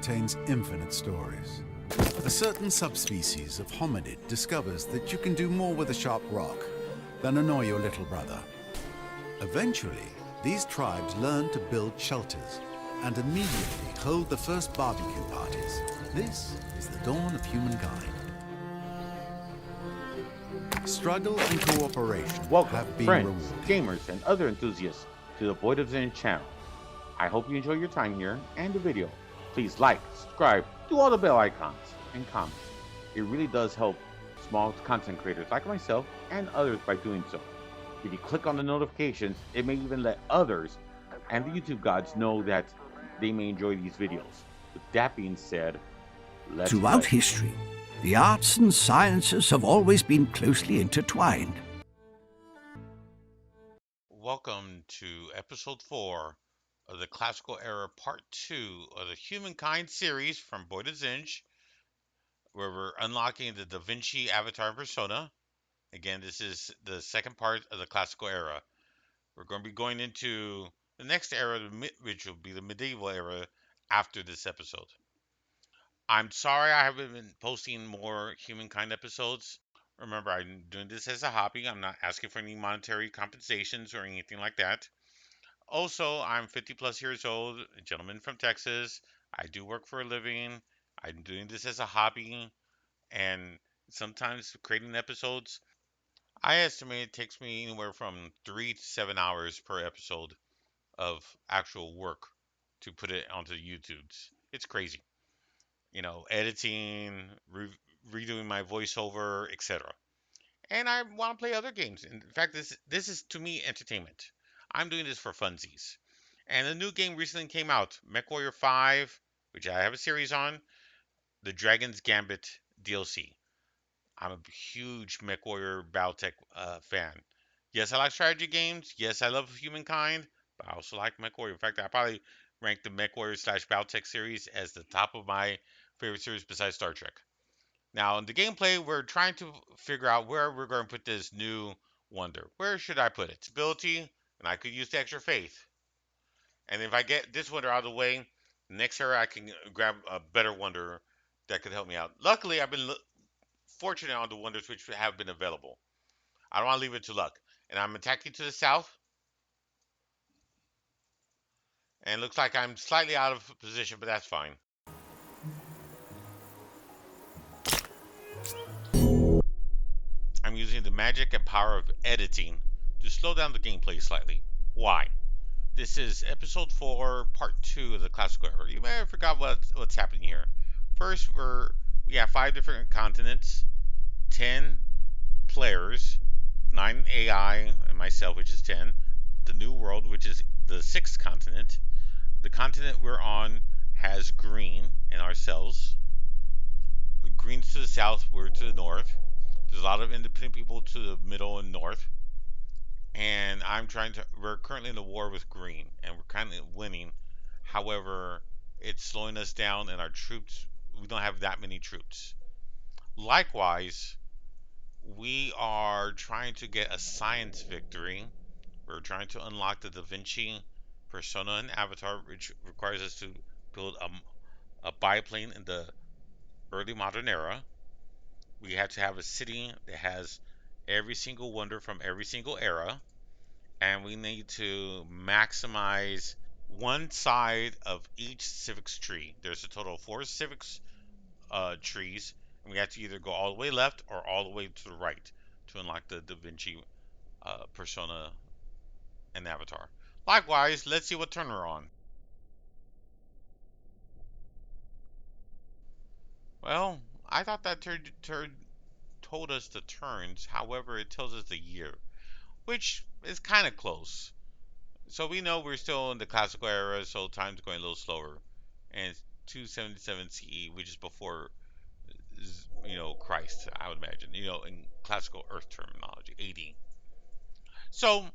contains infinite stories. A certain subspecies of hominid discovers that you can do more with a sharp rock than annoy your little brother. Eventually, these tribes learn to build shelters and immediately hold the first barbecue parties. This is the dawn of humankind. Struggle and cooperation Welcome, have been friends, rewarded. gamers, and other enthusiasts to the BoydofZINJ channel. I hope you enjoy your time here and the video. Please like, subscribe, do all the bell icons, and comment. It really does help small content creators like myself and others by doing so. If you click on the notifications, it may even let others and the YouTube gods know that they may enjoy these videos. With that being said, let's Throughout play. history, the arts and sciences have always been closely intertwined. Welcome to episode 4 of the Classical Era Part 2 of the Humankind series from BoydofZINJ, where we're unlocking the Divinci avatar persona. Again, this is the second part of the Classical Era. We're going to be going into the next era, which will be the medieval era after this episode. I'm sorry I haven't been posting more Humankind episodes. Remember, I'm doing this as a hobby. I'm not asking for any monetary compensations or anything like that. Also, I'm 50 plus years old, a gentleman from Texas. I do work for a living. I'm doing this as a hobby, and sometimes creating episodes, I estimate it takes me anywhere from 3 to 7 hours per episode of actual work to put it onto YouTube's. It's crazy. Editing, redoing my voiceover, etc. And I want to play other games. In fact, this is to me entertainment. I'm doing this for funsies. And a new game recently came out, MechWarrior 5, which I have a series on, the Dragon's Gambit DLC. I'm a huge MechWarrior Battletech fan. Yes, I like strategy games. Yes, I love Humankind, but I also like MechWarrior. In fact, I probably rank the MechWarrior slash Battletech series as the top of my favorite series besides Star Trek. Now, in the gameplay, we're trying to figure out where we're going to put this new wonder. Where should I put its ability? And I could use the extra faith. And if I get this wonder out of the way, next era I can grab a better wonder that could help me out. Luckily, I've been fortunate on the wonders which have been available. I don't want to leave it to luck. And I'm attacking to the south. And it looks like I'm slightly out of position, but that's fine. I'm using the magic and power of editing to slow down the gameplay slightly. Why? This is episode 4, part 2 of the Classical Era. You may have forgot what's happening here. First, we have 5 different continents, 10 players, 9 AI, and myself, which is 10. The New World, which is the 6th continent. The continent we're on has green and ourselves. Green's to the south, we're to the north. There's a lot of independent people to the middle and north. And we're currently in a war with green, and we're kind of winning. However, it's slowing us down, and our troops, we don't have that many troops. Likewise, we are trying to get a science victory. We're trying to unlock the Divinci persona and avatar, which requires us to build a biplane in the early modern era. We have to have a city that has every single wonder from every single era, and we need to maximize one side of each civics tree. There's a total of 4 civics trees, and we have to either go all the way left or all the way to the right to unlock the Divinci persona and avatar. Likewise, let's see what turn we're on. Well, I thought that turn told us the turns. However, it tells us the year, which is kind of close. So we know we're still in the classical era, so time's going a little slower. And it's 277 CE, which is before, Christ, I would imagine, in classical Earth terminology, AD. So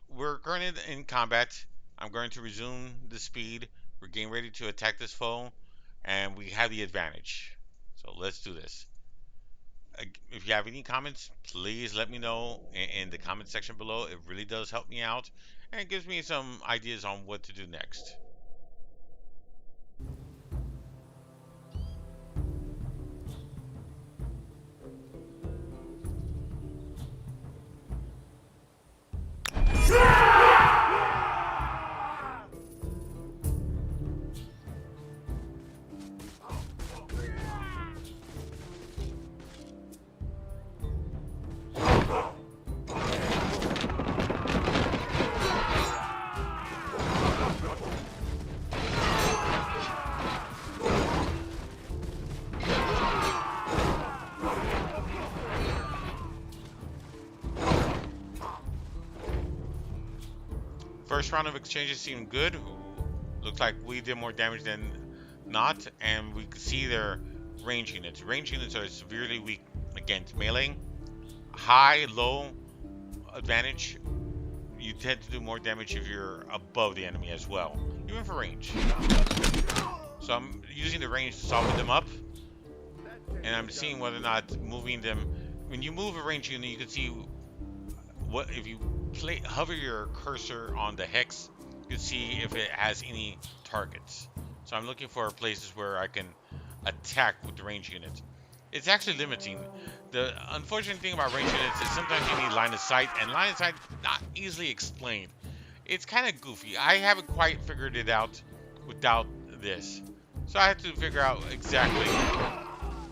we're currently in combat. I'm going to resume the speed. We're getting ready to attack this foe, and we have the advantage. So let's do this. If you have any comments, please let me know in the comment section below. It really does help me out and it gives me some ideas on what to do next. First round of exchanges seemed good. Looks like we did more damage than not, and we could see their range units. Range units are severely weak against melee. High, low advantage, you tend to do more damage if you're above the enemy as well, even for range. So I'm using the range to soften them up, and I'm seeing whether or not moving them. When you move a range unit, you can see what if you hover your cursor on the hex, you can see if it has any targets. So I'm looking for places where I can attack with the range units. It's actually limiting. The unfortunate thing about range units is sometimes you need line of sight, and line of sight not easily explained. It's kind of goofy. I haven't quite figured it out without this. So I have to figure out exactly,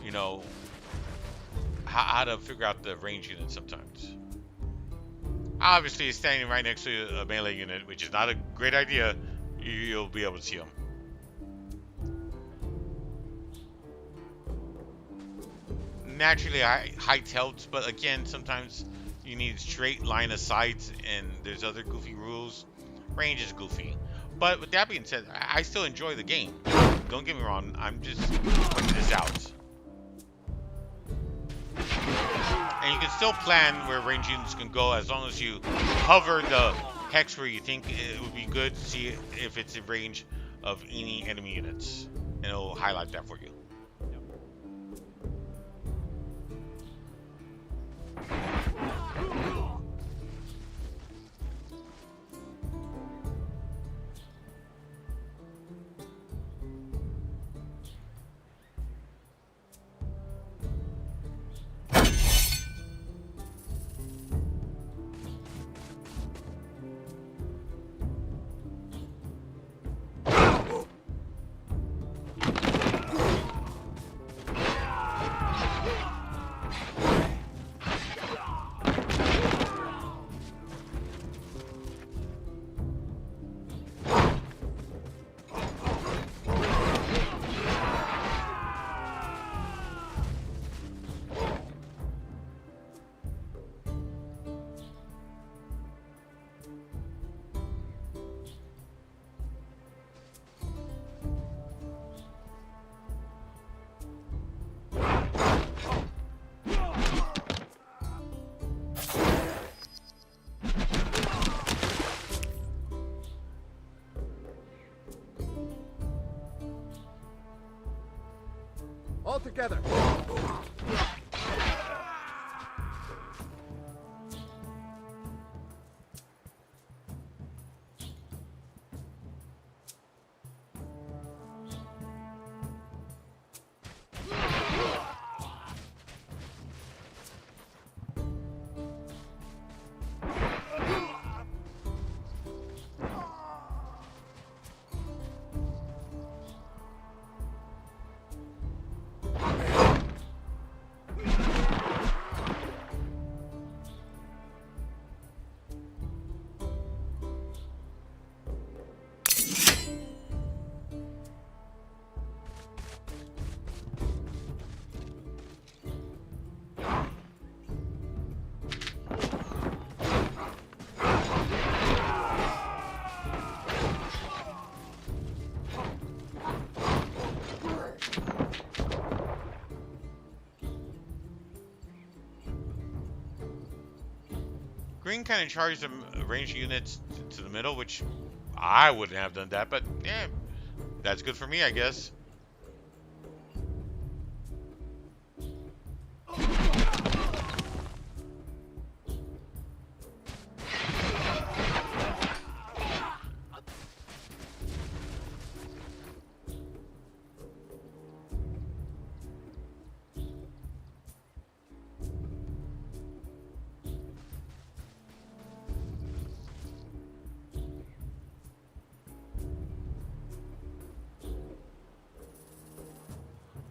you know, how to figure out the range unit sometimes. Obviously, it's standing right next to a melee unit, which is not a great idea. You'll be able to see them. Naturally, high tilts, but again, sometimes you need straight line of sight, and there's other goofy rules. Range is goofy. But with that being said, I still enjoy the game. Don't get me wrong, I'm just pointing this out. And you can still plan where range units can go as long as you hover the hex where you think it would be good to see if it's in range of any enemy units. And it'll highlight that for you. All together. Green kind of charged them range units to the middle, which I wouldn't have done that, but yeah, that's good for me, I guess.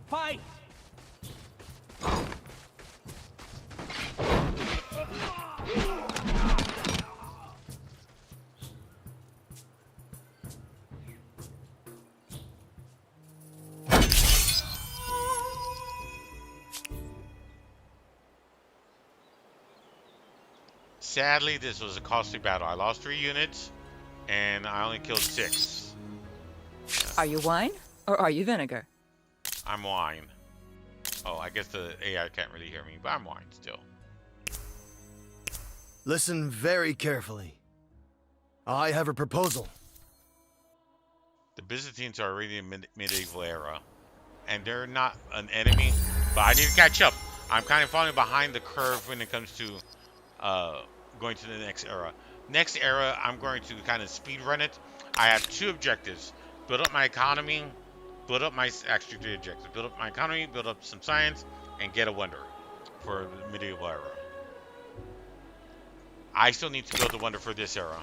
Fight! Sadly, this was a costly battle. I lost 3 units, and I only killed 6. Are you wine or are you vinegar? I'm wine. Oh, I guess the AI can't really hear me, but I'm wine still. Listen very carefully. I have a proposal. The Byzantines are already in medieval era, and they're not an enemy, but I need to catch up. I'm kind of falling behind the curve when it comes to going to the next era. Next era, I'm going to kind of speed run it. I have 2 objectives: build up my economy, build up my actually 3 objectives: build up my economy, build up some science, and get a wonder for the medieval era. I still need to build a wonder for this era.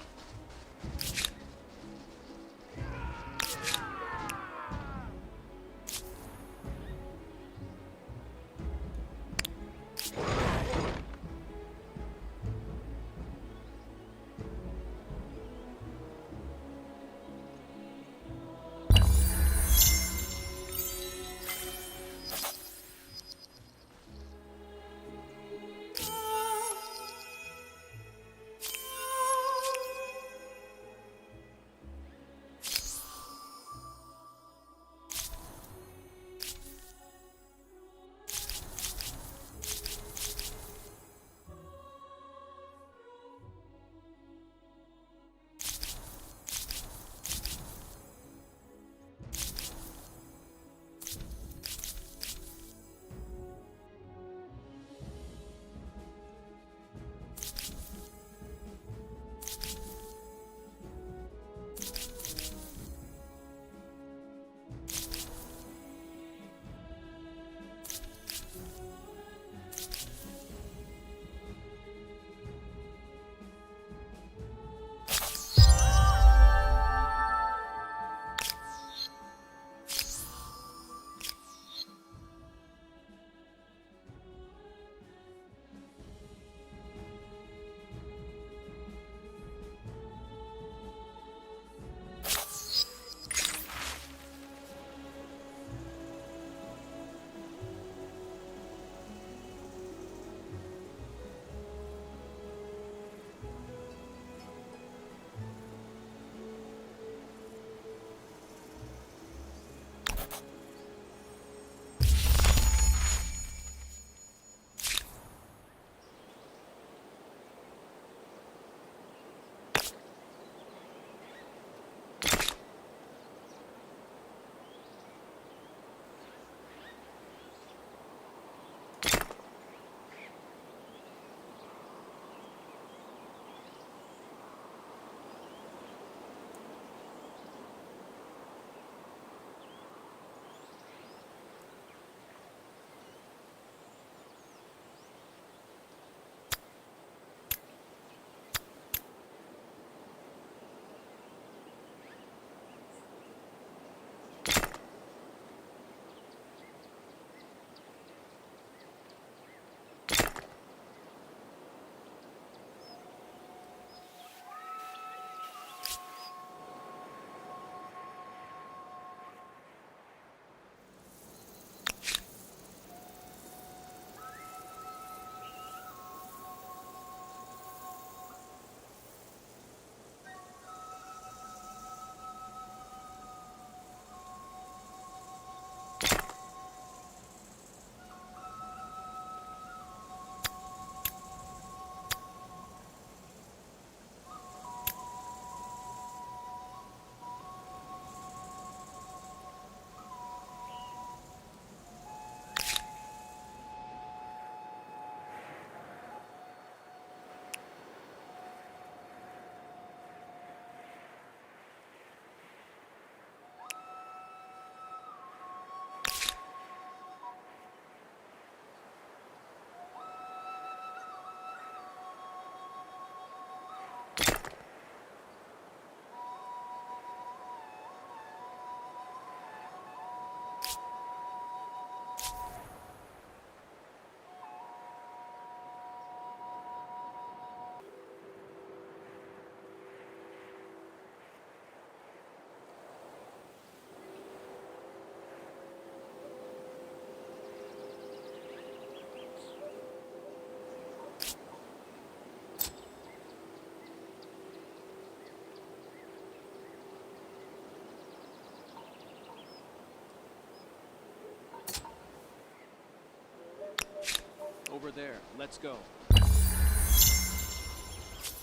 there. Let's go.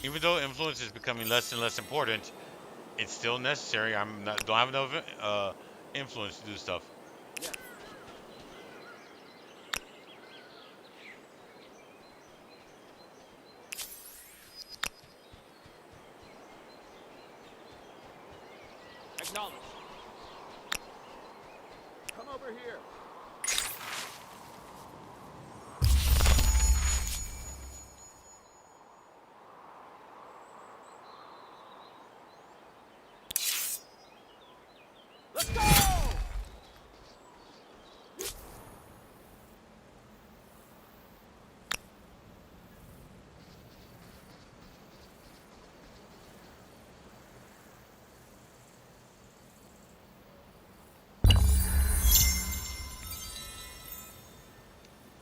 Even though influence is becoming less and less important, it's still necessary. Don't have enough influence to do stuff. Yeah. Acknowledge. Come over here. Let's go!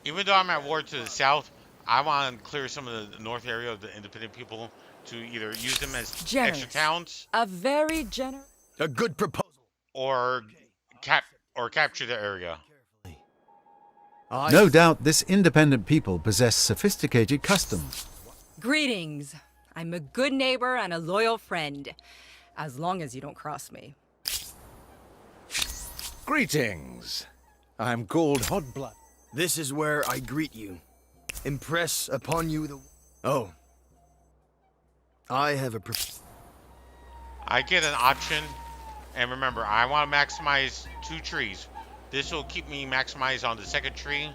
Even though I'm at war to the south, I want to clear some of the north area of the independent people to either use them as Generous. extra towns A very generous. A good proposal. or capture the area. I No doubt this independent people possess sophisticated customs. Greetings. I'm a good neighbor and a loyal friend. As long as you don't cross me. Greetings. I'm called Hotblood. This is where I greet you. Impress upon you the... Oh. I have a... I get an option, and remember, I want to maximize 2 trees. This will keep me maximized on the second tree.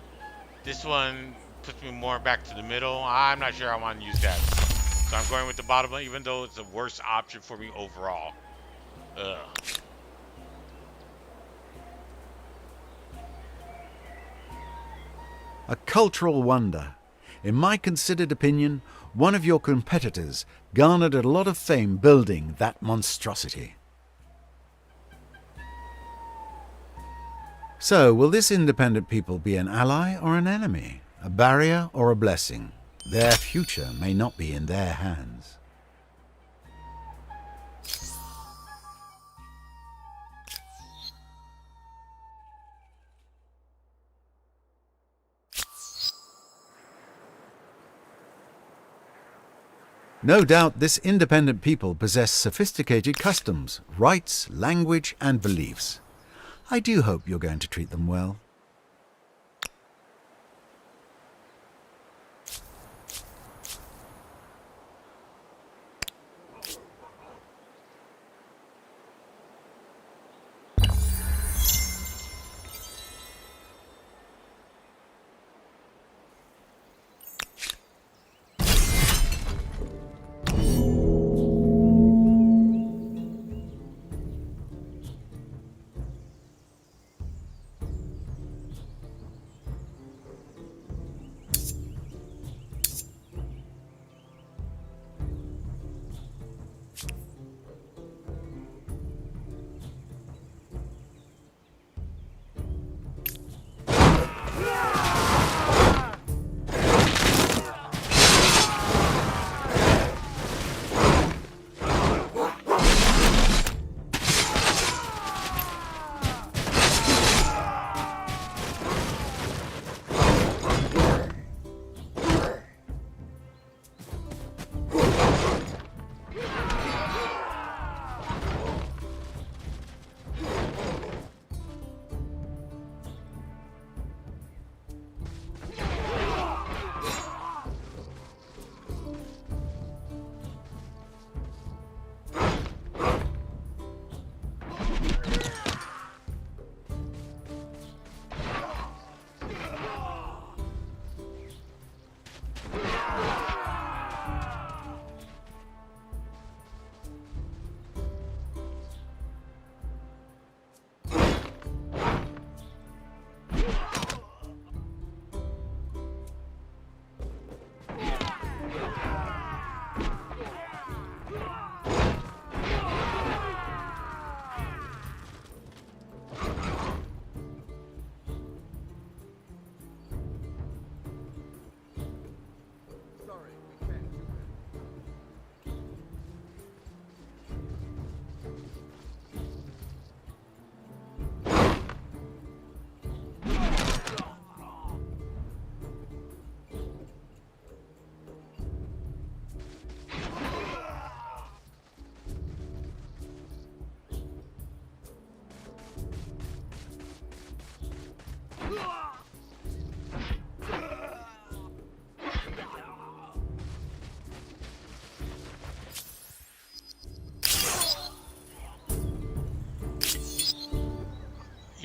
This one puts me more back to the middle. I'm not sure I want to use that. So I'm going with the bottom one, even though it's the worst option for me overall. Ugh. A cultural wonder. In my considered opinion, one of your competitors garnered a lot of fame building that monstrosity. So, will this independent people be an ally or an enemy? A barrier or a blessing? Their future may not be in their hands. No doubt this independent people possess sophisticated customs, rights, language, and beliefs. I do hope you're going to treat them well.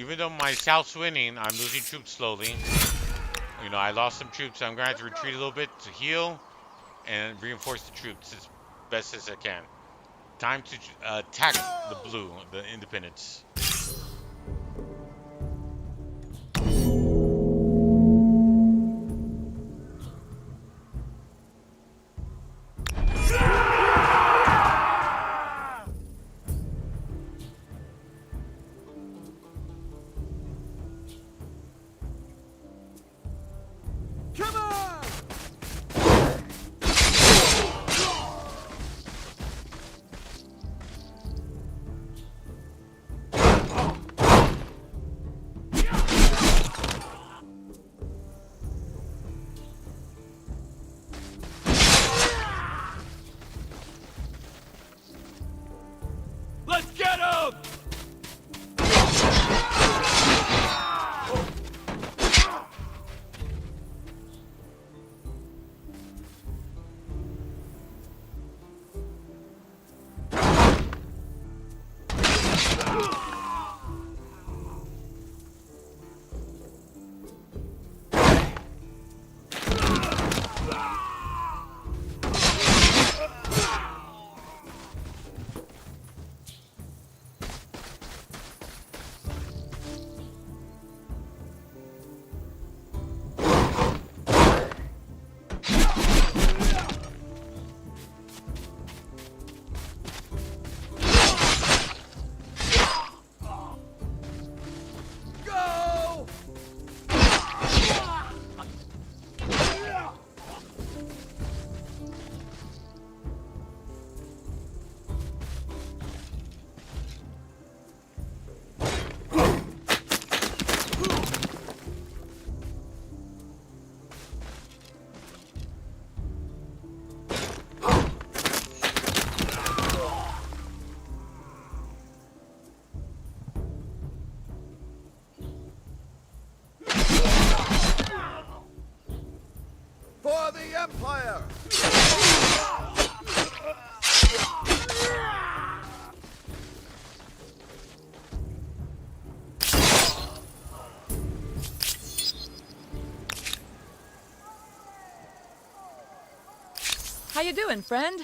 Even though my South's winning, I'm losing troops slowly. You know, I lost some troops. I'm going to have to retreat a little bit to heal and reinforce the troops as best as I can. Time to attack the blue, the independents. Come on! Let's get him! For the Empire! How you doing, friend?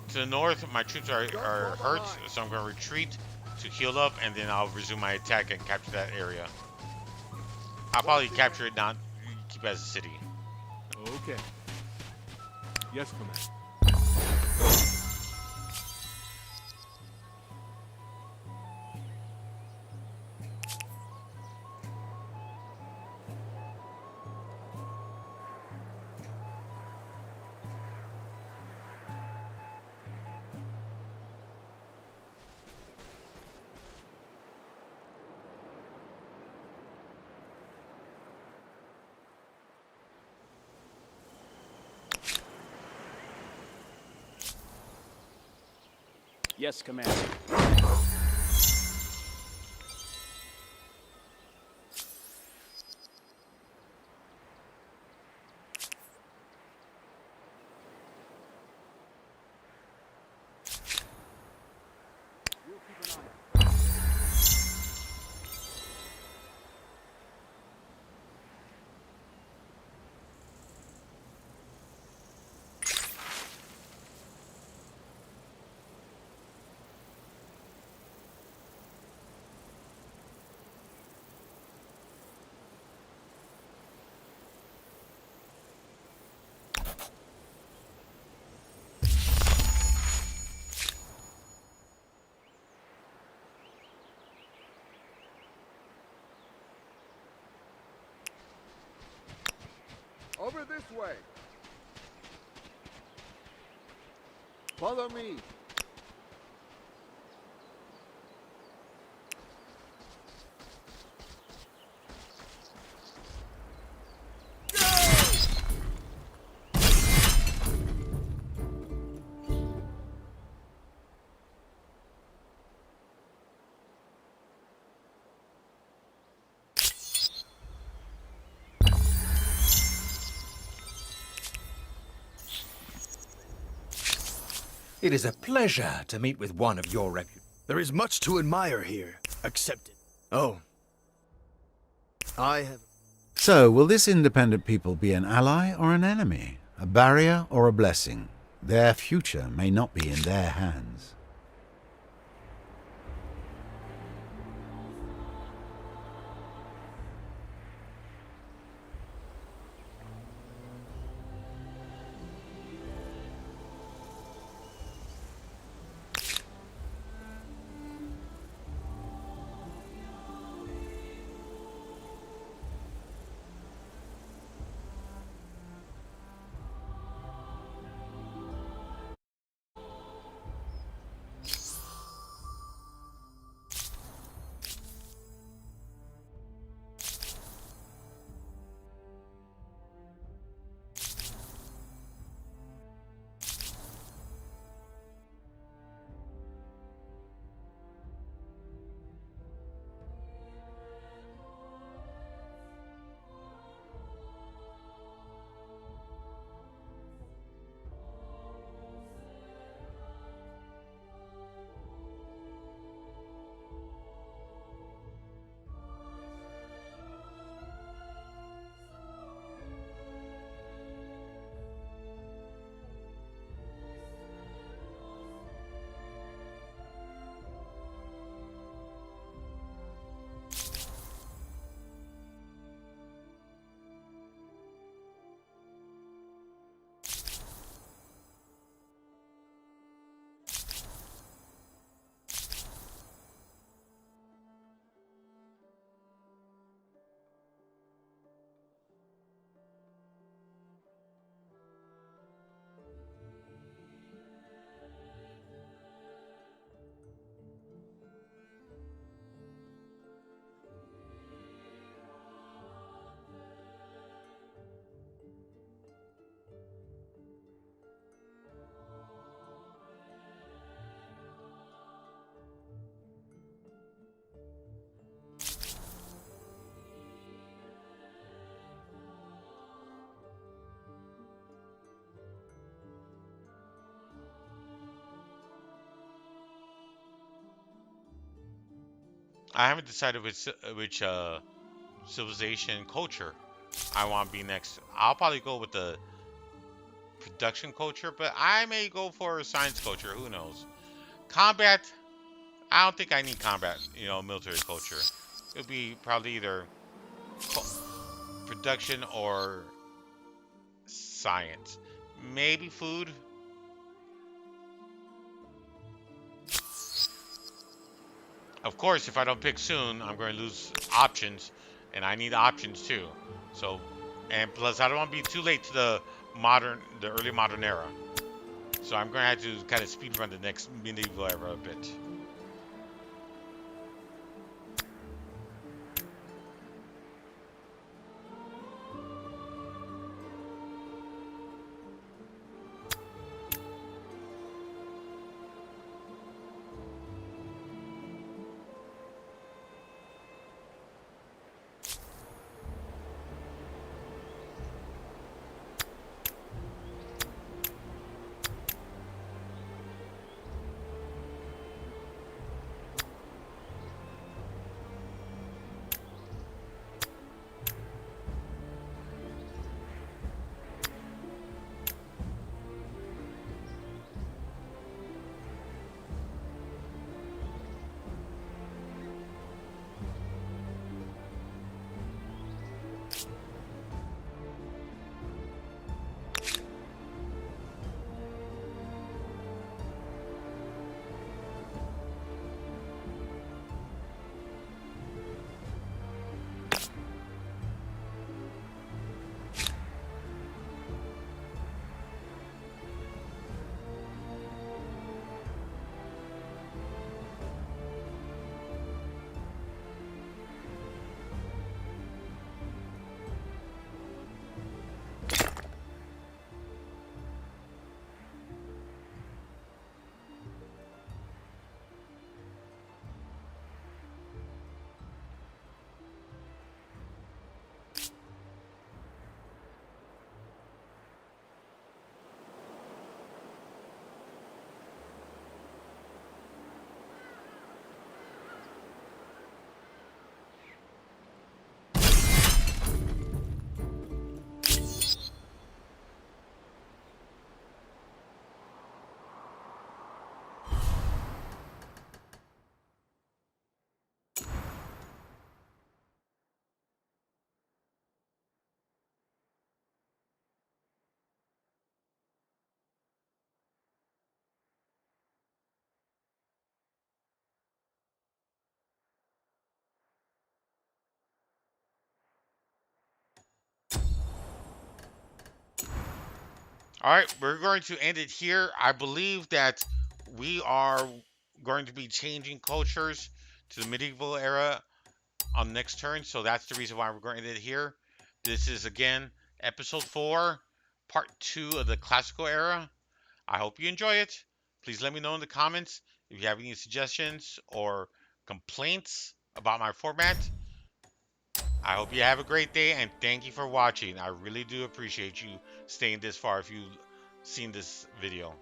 To the north, my troops are hurt, so I'm going to retreat to heal up, and then I'll resume my attack and capture that area. I'll probably capture it, not keep it as a city. Okay. Yes, Command. Yes, Commander. Over this way. Follow me. It is a pleasure to meet with one of your reputation. There is much to admire here. Accept it. Oh. I have... So, will this independent people be an ally or an enemy? A barrier or a blessing? Their future may not be in their hands. I haven't decided which civilization culture I want to be next. I'll probably go with the production culture, but I may go for science culture. Who knows? Combat. I don't think I need combat. Military culture. It would be probably either production or science. Maybe food. Of course, if I don't pick soon, I'm going to lose options, and I need options too. So, and plus, I don't want to be too late to the early modern era. So I'm going to have to kind of speed run the next medieval era a bit. All right, we're going to end it here. I believe that we are going to be changing cultures to the medieval era on the next turn, so that's the reason why we're going to end it here. This is again episode 4, part 2 of the classical era. I hope you enjoy it. Please let me know in the comments if you have any suggestions or complaints about my format. I hope you have a great day and thank you for watching. I really do appreciate you staying this far if you've seen this video.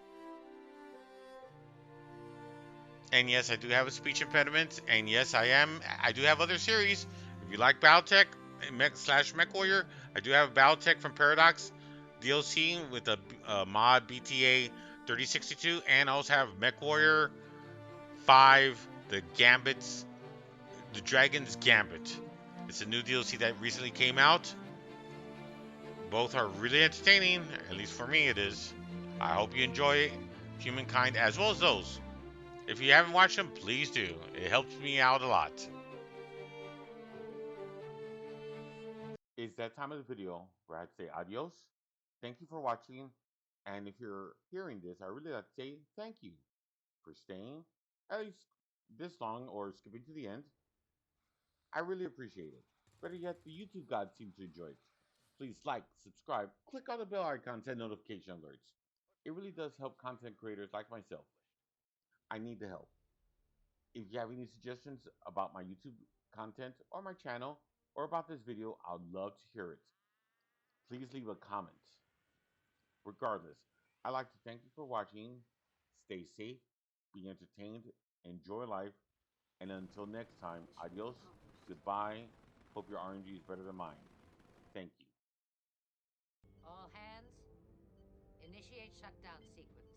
And yes, I do have a speech impediment. And yes, I do have other series. If you like Battletech slash MechWarrior, I do have Battletech from Paradox DLC with a mod BTA 3062. And I also have MechWarrior 5, the Dragon's Gambit. It's a new DLC that recently came out. Both are really entertaining, at least for me it is. I hope you enjoy Humankind as well as those. If you haven't watched them, please do. It helps me out a lot. It's that time of the video where I'd say adios. Thank you for watching. And if you're hearing this, I really like to say thank you for staying at least this long or skipping to the end. I really appreciate it. Better yet, the YouTube gods seem to enjoy it. Please like, subscribe, click on the bell icon, send notification alerts. It really does help content creators like myself. I need the help. If you have any suggestions about my YouTube content or my channel or about this video, I'd love to hear it. Please leave a comment. Regardless, I'd like to thank you for watching. Stay safe, be entertained, enjoy life, and until next time, adios, goodbye. Hope your RNG is better than mine. Thank you. All hands, initiate shutdown sequence.